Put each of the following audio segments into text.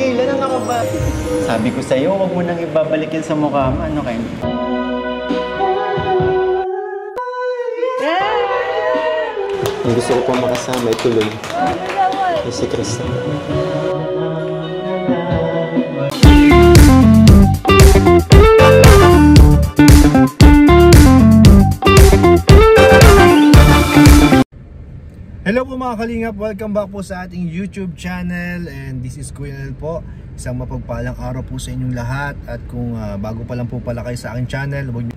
pigilan ang ako ba? Sabi ko sa'yo, huwag mo nang ibabalik yan sa mukha mo. Ano kayo? Ang gusto ko pang makasama, ituloy. Ay si Krista. Hello po mga kalingap, welcome back po sa ating YouTube channel. And this is Kuya Nel po. Isang mapagpalang araw po sa inyong lahat. At kung bago pa lang po pala kayo sa aking channel, huwag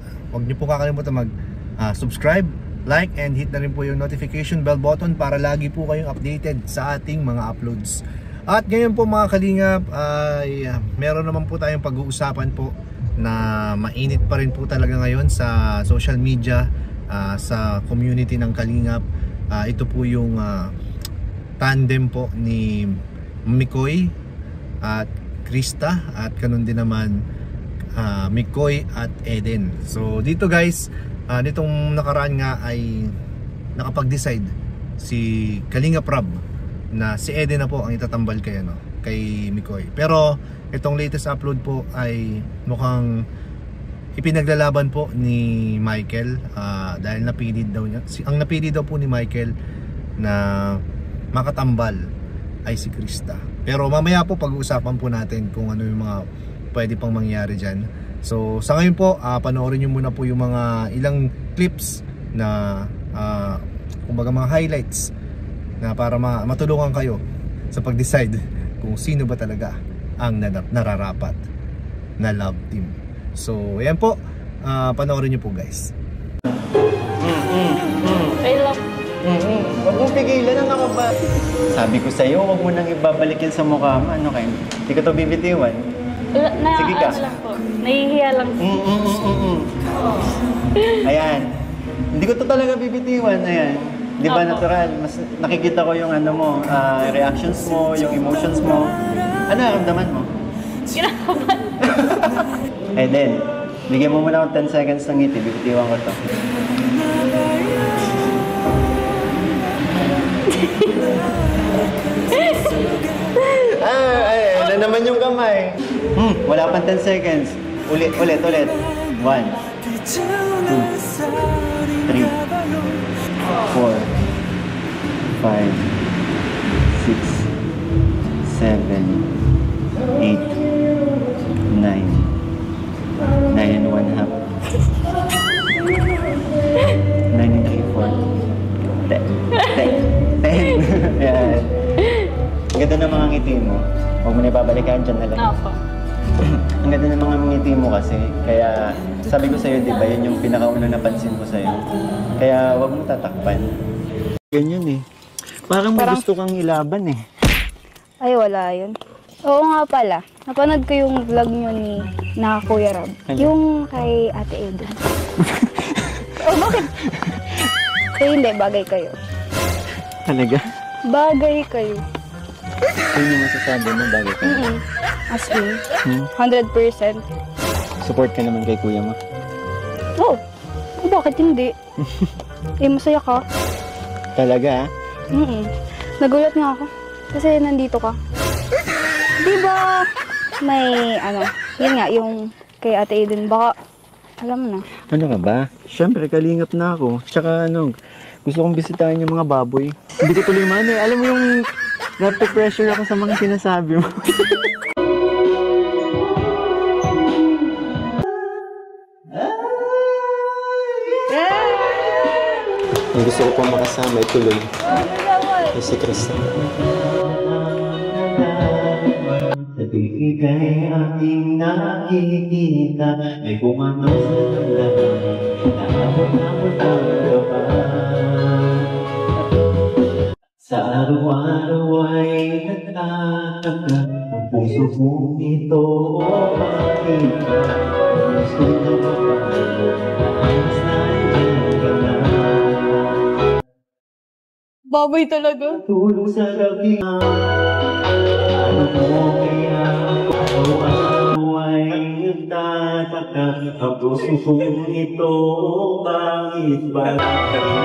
niyo po kakalimutan mag-subscribe, like, and hit na rin po yung notification bell button para lagi po kayong updated sa ating mga uploads. At ngayon po mga kalingap ay meron naman po tayong pag-uusapan po na mainit pa rin po talaga ngayon sa social media, sa community ng kalingap. Ito po yung tandem po ni Mikoy at Krista, at ganun din naman Mikoy at Eden. So dito guys, nitong nakaraan nga ay nakapag-decide si Kalingap Rab na si Eden na po ang itatambal kay Mikoy. Pero itong latest upload po ay mukhang ipinaglalaban po ni Michael, dahil napili daw niya, ang napili daw po ni Michael na makatambal ay si Krista. Pero mamaya po pag-uusapan po natin kung ano yung mga pwede pang mangyari dyan. So sa ngayon po, panoorin nyo muna po yung mga ilang clips na kumbaga mga highlights na para matulungan kayo sa pag-decide kung sino ba talaga ang nararapat na love team. So ayan po, panoorin nyo po guys. I love. Huwag mong pigilan ang ako ba? Sabi ko sa'yo, huwag mo nang ibabalik yan sa mukha mo. Ano kayo? Hindi ko to bibitiwan. Sige ka. Lang po. Nahihiya lang. Ayan. Hindi ko to talaga bibitiwan. Ayan. Di ba natural? Mas nakikita ko yung ano mo, reactions mo, yung emotions mo. Ano naramdaman mo? Kinakabahan. Eden, bigyan mo muna akong 10 seconds ng ngiti. Bibitiwan ko to. Ano naman yung kamay? Wala pang 10 seconds. Ulit. 1, 2, 3, 4, 5, 6, 7, 8, 9 and 1/2. 9 and 3/4. 10. Yan. Ang ganda ng mga ngiti mo. Huwag mo na ibabalikan dyan na lang. Opo. Ang ganda ng mga ngiti mo kasi. Kaya sabi ko sa'yo, di ba, yun yung pinakauna napansin ko sa'yo. Kaya huwag mo tatakpan. Ganyan eh. Parang may gusto kang ilaban eh. Ay, wala yun. Oo nga pala. Napanood ko yung vlog nyo ni Kuya Rob. Ano? Yung kay Ate Eden. Oh, bakit? So, hindi. Bagay kayo. Talaga? Bagay kayo. Ano yung masasabi mo bagay ka? As in, 100%. Support ka naman kay kuya mo? Oh, bakit hindi? Masaya ka. Talaga? Nagulat nga ako. Kasi nandito ka. Diba, may yun nga, yung kay Ate Eden, baka, alam mo na. Ano ka ba? Siyempre, kalingap na ako. Tsaka gusto kong bisitahin yung mga baboy. Hindi ko tuloy man eh. Alam mo yung nape-pressure ako sa mga sinasabi mo. Ang gusto ko pang makasama, ituloy. Ay si Krista. Sa bigay aking nakikita, ay kung ano sa damdamin, naabot-abot ang gaba. Sa araw-araw ay nagtataka, ang puso kong ito o makita. Gusto na mapago, nais na nandiyan ka na. Baboy talaga. Tulog sa gabi. Ano mo kaya kung ano ay nagtataka, ang puso kong ito bakit ba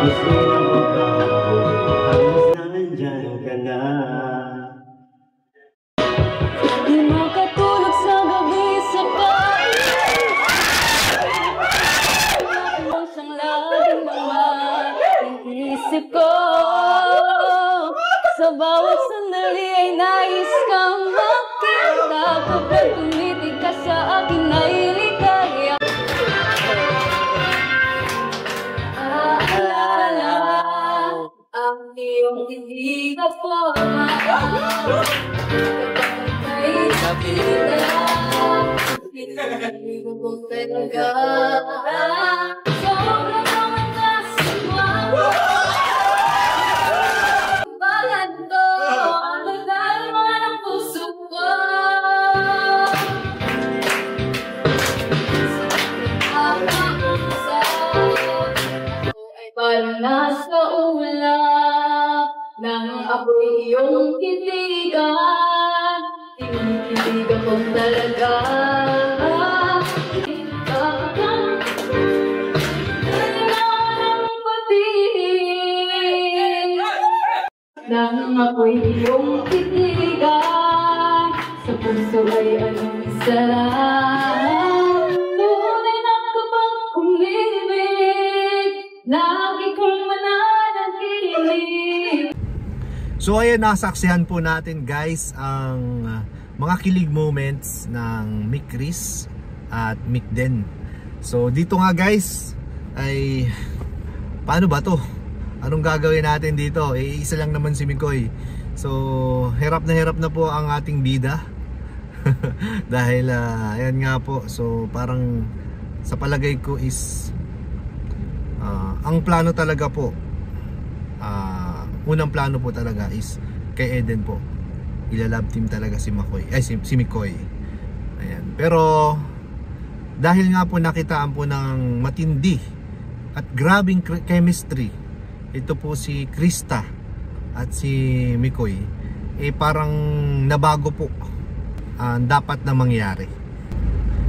gusto na magbago, halos na nandyan ka na. Sa bawat sandali ay nais kang makita. Kapag tumitig ka sa akin ay ligaya. Aalala ang iyong hindi na forma. Kapag may nakita, hindi ko talaga. Sobrang naman nasama. Bakit to? Ang nagdalma ng puso ko. Parang nasa ulap nang ako'y iyong titigan. Tinitigan ko talaga. Nang ako'y iyong titigan, sa puso ay anong isa lang. Tunay na kapag umibig, lagi kong mananatilig. So ayan, nasaksihan po natin guys ang mga kilig moments ng Mick Chris at Mick Den. So dito nga guys ay paano ba to? Anong gagawin natin dito? Isa lang naman si Mikoy. So hirap na po ang ating bida. Dahil ayan nga po. So parang sa palagay ko is ang plano talaga po, unang plano po talaga is kay Eden po. Ilalab team talaga si Makoy, si Mikoy. Ayan. Pero dahil nga po nakitaan po ng matindi at grabing chemistry ito po si Krista at si Mikoy, parang nabago po dapat na mangyari.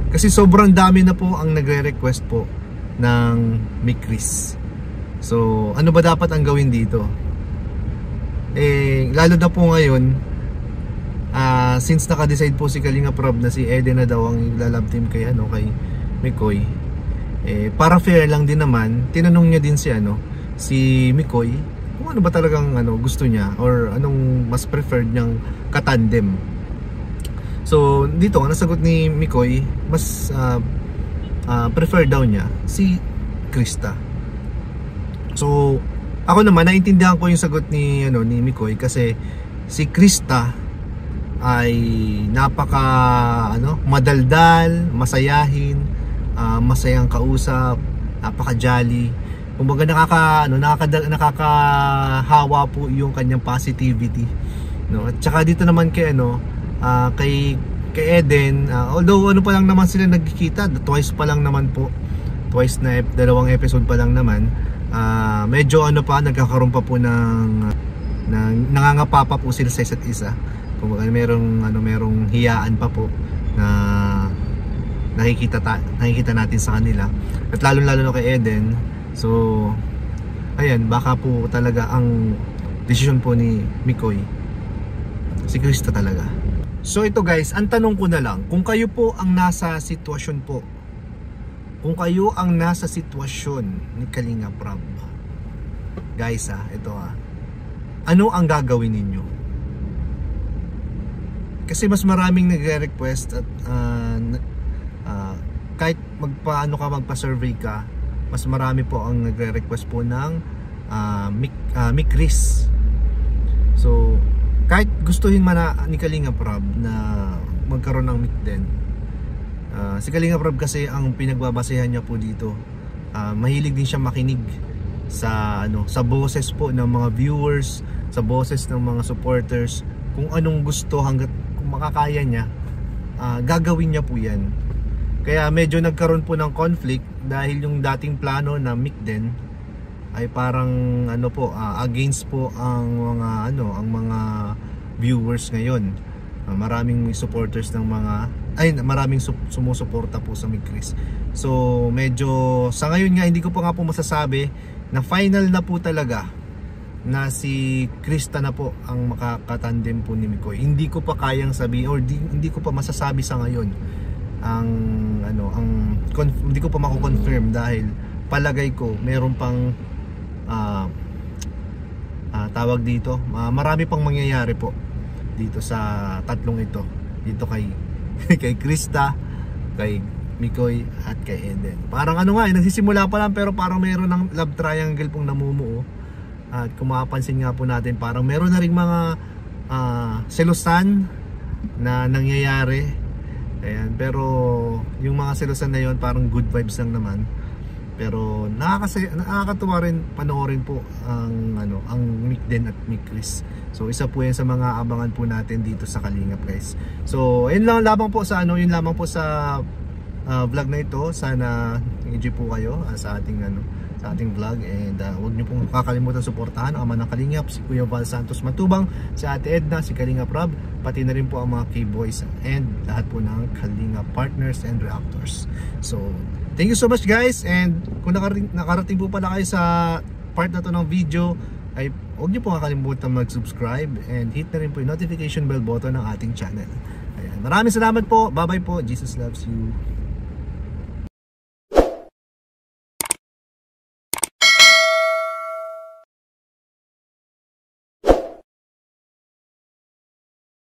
Kasi sobrang dami na po ang nagre-request po ng Mick Chris. So ano ba dapat ang gawin dito? Lalo na po ngayon, since naka-decide po si Kalinga Prab na si Eden na daw ang lalab team kay Mikoy, para fair lang din naman, tinanong niya din si Mikoy kung ano ba talagang gusto niya or anong mas preferred niyang katandem. So dito nasagot ni Mikoy, mas prefer daw niya si Krista. So ako naman naintindihan ko yung sagot ni Mikoy, kasi si Krista ay napaka madaldal, masayahin, masayang kausap, napaka-jolly. Kumbaga nakakahawa po yung kanyang positivity, no? At saka dito naman kay kay Eden, although pa lang naman sila nagkikita, twice pa lang naman po. Twice na dalawang episode pa lang naman. Medyo nagkakaroon pa po ng nangangapa pa po sila sa isa't isa. Kumbaga merong hiyaan pa po na nakikita natin sa kanila. At lalo na kay Eden. So ayan, baka po talaga ang desisyon po ni Mikoy si Krista talaga. So ito guys, ang tanong ko na lang, kung kayo po ang nasa sitwasyon po, kung kayo ang nasa sitwasyon ni Kalinga Prab, guys ito ano ang gagawin ninyo? Kasi mas maraming nagre-request at kahit magpa-survey ka, mas marami po ang nagre-request po ng Mick Chris. So kahit gustuhin man ni Kalinga Prab na magkaroon ng Mick Den, si Kalinga Prab kasi ang pinagbabasehan niya po dito, mahilig din siya makinig sa boses po ng mga viewers, sa boses ng mga supporters, kung anong gusto, hanggat kung makakaya niya, gagawin niya po yan. Kaya medyo nagkaroon po ng conflict dahil yung dating plano na Mick Den ay parang against po ang mga viewers ngayon. Maraming supporters ng maraming sumusuporta po sa Mick Chris. So medyo sa ngayon nga hindi ko pa nga po masasabi na final na po talaga na si Krista na po ang makakatandem po ni Mikoy. Hindi ko pa kayang sabihin or hindi ko pa masasabi sa ngayon hindi ko pa mako-confirm dahil palagay ko meron pang tawag dito, marami pang mangyayari po dito sa tatlong ito. Dito kay kay Krista, kay Mikoy at kay Eden. Parang ano nga, nagsisimula pa lang pero parang mayroon ng love triangle pong namumuo. At kung mapapansin nga po natin, parang meron na ring mga selosan na nangyayari. Ayan, pero yung mga selosan na yon parang good vibes lang naman. Pero nakakatuwa rin panoorin po ang Mick Den at Mick Chris. So isa po yan sa mga abangan po natin dito sa Kalingap, guys. So yun lang lamang po sa yun lamang po sa vlog na ito. Sana enjoy po kayo sa ating vlog, and huwag niyo pong kakalimutan suportahan ang ama ng Kalingap, si Kuya Val Santos Matubang, si Ate Edna, si Kalingap Rob, pati na rin po ang mga K-Boys and lahat po ng Kalingap partners and reactors. So thank you so much, guys, and kung nakarating po pala kayo sa part na to ng video, ay huwag niyo po kakalimutan mag-subscribe and hit na rin po yung notification bell button ng ating channel. Ayan. Maraming salamat po, bye bye po, Jesus loves you.